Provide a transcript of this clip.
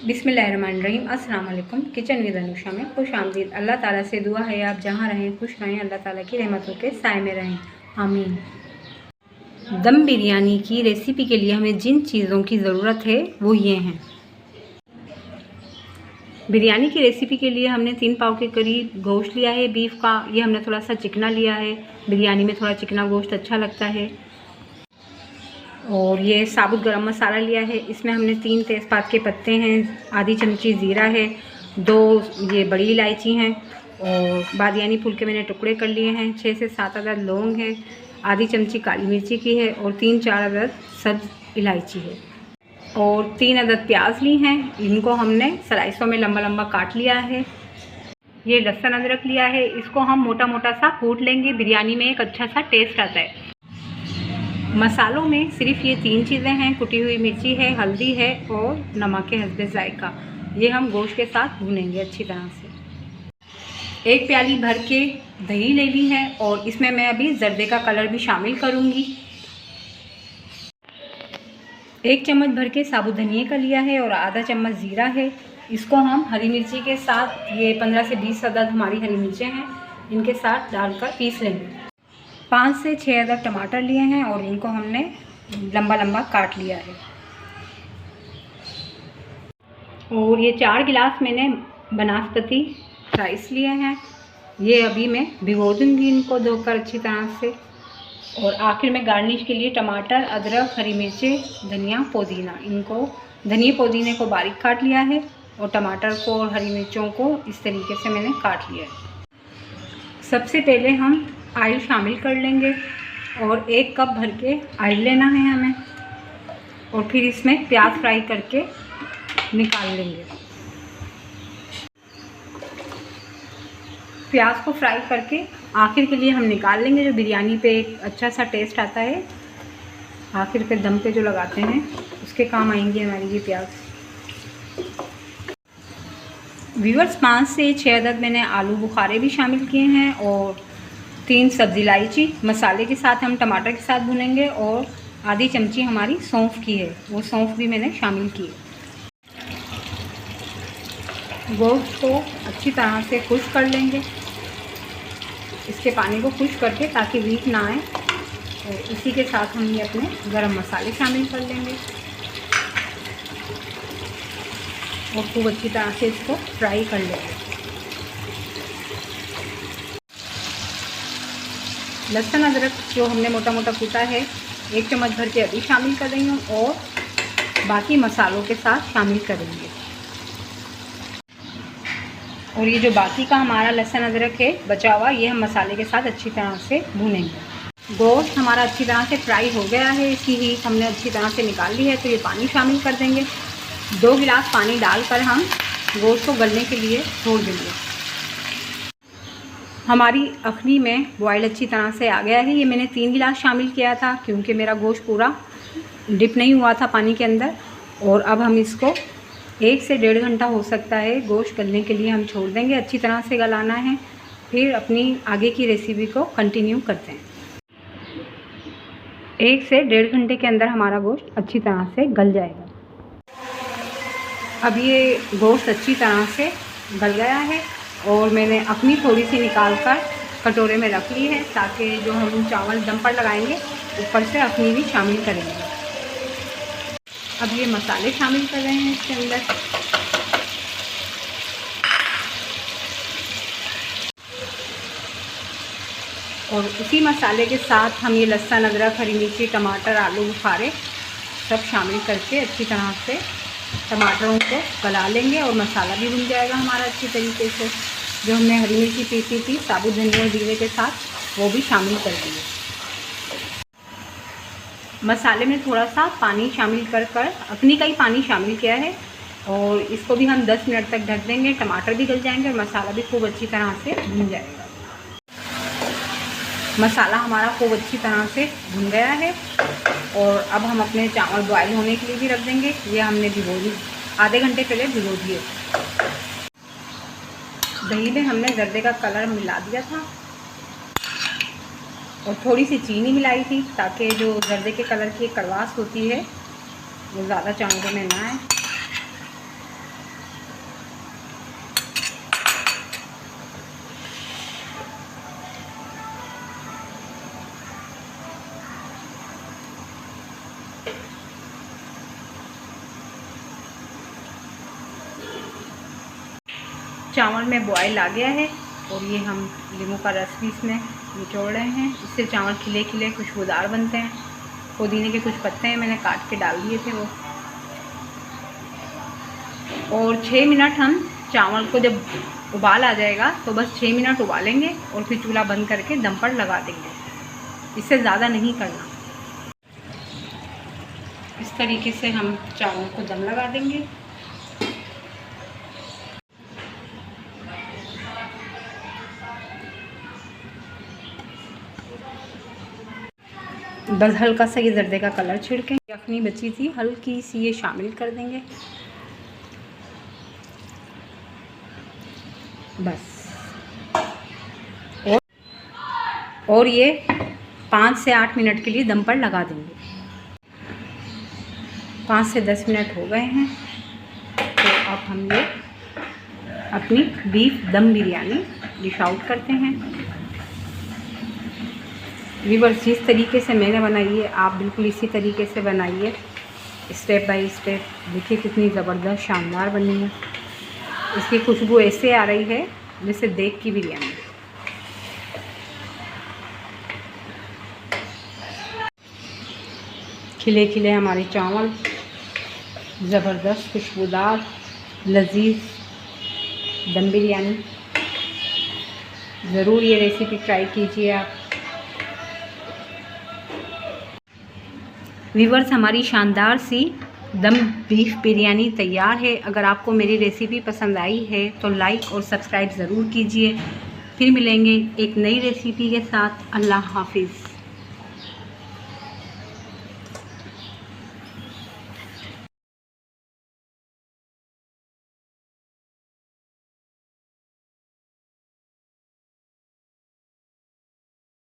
बिस्मिल्लाहिर्रहमानिर्रहीम। अस्सलाम वालेकुम। किचन विद अनुषा में खुश आमदीद। अल्लाह ताला से दुआ है आप जहाँ रहें खुश रहें, अल्लाह ताला की रहमतों के साए में रहें, आमीन। दम बिरयानी की रेसिपी के लिए हमें जिन चीज़ों की ज़रूरत है वो ये हैं। बिरयानी की रेसिपी के लिए हमने 3 पाव के करीब गोश्त लिया है बीफ का। ये हमने थोड़ा सा चिकना लिया है, बिरयानी में थोड़ा चिकना गोश्त अच्छा लगता है। और ये साबुत गरम मसाला लिया है, इसमें हमने 3 तेज़पात के पत्ते हैं, आधी चमची ज़ीरा है, 2 ये बड़ी इलायची हैं और बादियानी फूल के मैंने टुकड़े कर लिए हैं, 6 से 7 अदद लौंग है, आधी चमची काली मिर्ची की है और 3-4 अदद सब्ज़ इलायची है और 3 अदद प्याज ली हैं। इनको हमने स्लाइसों में लंबा लंबा काट लिया है। ये लहसुन अदरक लिया है, इसको हम मोटा मोटा सा कूट लेंगे, बिरयानी में एक अच्छा सा टेस्ट आता है। मसालों में सिर्फ ये 3 चीज़ें हैं, कुटी हुई मिर्ची है, हल्दी है और नमक है हस्बे ज़ायका। ये हम गोश्त के साथ भूनेंगे अच्छी तरह से। 1 प्याली भर के दही ले ली है और इसमें मैं अभी जर्दे का कलर भी शामिल करूँगी। 1 चम्मच भर के साबुत धनिया का लिया है और आधा चम्मच ज़ीरा है। इसको हम हरी मिर्ची के साथ, ये 15 से 20 अदद हमारी हरी मिर्चें हैं, इनके साथ डालकर पीस लेंगे। 5 से 6 अदद टमाटर लिए हैं और इनको हमने लंबा लंबा काट लिया है। और ये 4 गिलास मैंने बनास्पति राइस लिए हैं, ये अभी मैं भिगो दूँगी इनको धोकर अच्छी तरह से। और आखिर में गार्निश के लिए टमाटर, अदरक, हरी मिर्चें, धनिया, पुदीना, इनको धनिया पुदीने को बारीक काट लिया है और टमाटर को और हरी मिर्चों को इस तरीके से मैंने काट लिया है। सबसे पहले हम ऑयल शामिल कर लेंगे और 1 कप भर के ऑयल लेना है हमें और फिर इसमें प्याज फ्राई करके निकाल लेंगे। प्याज को फ्राई करके आखिर के लिए हम निकाल लेंगे, जो बिरयानी पे एक अच्छा सा टेस्ट आता है, आखिर पे दम पे जो लगाते हैं उसके काम आएंगे हमारी ये प्याज। व्यूअर्स, 5 से 6 अदद मैंने आलू बुखारे भी शामिल किए हैं और 3 सब्ज़ी इलायची मसाले के साथ हम टमाटर के साथ भुनेंगे और आधी चमची हमारी सौंफ की है, वो सौंफ भी मैंने शामिल की है। गोश्त को अच्छी तरह से खुश कर लेंगे, इसके पानी को खुश करके, ताकि वीक ना आए। और इसी के साथ हम ये अपने गरम मसाले शामिल कर लेंगे और खूब अच्छी तरह से इसको फ्राई कर लेंगे। लहसुन अदरक जो हमने मोटा मोटा कूटा है 1 चम्मच भर के अभी शामिल कर रही हूँ और बाकी मसालों के साथ शामिल करेंगे। और ये जो बाकी का हमारा लहसुन अदरक है बचा हुआ, ये हम मसाले के साथ अच्छी तरह से भूनेंगे। गोश्त हमारा अच्छी तरह से फ्राई हो गया है, इसकी हीट हमने अच्छी तरह से निकाल ली है, तो ये पानी शामिल कर देंगे। 2 गिलास पानी डालकर हम गोश्त को गलने के लिए छोड़ देंगे। हमारी अखनी में बॉयल अच्छी तरह से आ गया है। ये मैंने 3 गिलास शामिल किया था क्योंकि मेरा गोश्त पूरा डिप नहीं हुआ था पानी के अंदर। और अब हम इसको 1 से 1.5 घंटा हो सकता है गोश्त गलने के लिए हम छोड़ देंगे। अच्छी तरह से गलाना है, फिर अपनी आगे की रेसिपी को कंटिन्यू करते हैं। 1 से 1.5 घंटे के अंदर हमारा गोश्त अच्छी तरह से गल जाएगा। अब ये गोश्त अच्छी तरह से गल गया है और मैंने अपनी थोड़ी सी निकाल कर कटोरे में रख ली है, ताकि जो हम चावल दम पर लगाएंगे ऊपर से अपनी भी शामिल करेंगे। अब ये मसाले शामिल कर रहे हैं इसके अंदर। और उसी मसाले के साथ हम ये लहसुन अदरक, हरी मिर्ची, टमाटर, आलू बुखारे सब शामिल करके अच्छी तरह से टमाटरों को गला लेंगे और मसाला भी भुन जाएगा हमारा अच्छी तरीके से। जो हमने हरी मिर्ची पीसी थी साबुत धनिया और जीरे के साथ, वो भी शामिल कर दिए। मसाले में थोड़ा सा पानी शामिल कर अपनी का ही पानी शामिल किया है और इसको भी हम 10 मिनट तक ढक देंगे। टमाटर भी गल जाएंगे और मसाला भी खूब अच्छी तरह से भुन जाएगा। मसाला हमारा खूब अच्छी तरह से भुन गया है और अब हम अपने चावल बॉयल होने के लिए भी रख देंगे। ये हमने भिगो दी, आधे घंटे पहले भिगो दिए। दही में हमने जर्दे का कलर मिला दिया था और थोड़ी सी चीनी मिलाई थी, ताकि जो जर्दे के कलर की कड़वास होती है वो ज़्यादा चावलों में ना आए। चावल में बॉयल आ गया है और ये हम नींबू का रस भी इसमें निचोड़ रहे हैं। इससे चावल खिले खिले खुशबूदार बनते हैं। पुदीने के कुछ पत्ते हैं, मैंने काट के डाल दिए थे वो। और 6 मिनट हम चावल को, जब उबाल आ जाएगा तो बस 6 मिनट उबालेंगे और फिर चूल्हा बंद करके दम पर लगा देंगे। इससे ज़्यादा नहीं करना। इस तरीके से हम चावल को दम लगा देंगे। बस हल्का सा ये जर्दे का कलर छिड़के यखनी बची थी हल्की सी ये शामिल कर देंगे। बस और ये 5 से 8 मिनट के लिए दम पर लगा देंगे। 5 से 10 मिनट हो गए हैं। तो अब हम ये अपनी बीफ दम बिरयानी डिश आउट करते हैं। व्यूअर्स, जिस तरीके से मैंने बनाई है आप बिल्कुल इसी तरीके से बनाइए, स्टेप बाय स्टेप। देखिए कितनी ज़बरदस्त शानदार बनी है। इसकी खुशबू ऐसे आ रही है जैसे देग की बिरयानी। खिले खिले हमारे चावल, ज़बरदस्त खुशबूदार लजीज दम बिरयानी। ज़रूर ये रेसिपी ट्राई कीजिए आप। व्यूअर्स, हमारी शानदार सी दम बीफ बिरयानी तैयार है। अगर आपको मेरी रेसिपी पसंद आई है तो लाइक और सब्सक्राइब ज़रूर कीजिए। फिर मिलेंगे एक नई रेसिपी के साथ। अल्लाह हाफिज़।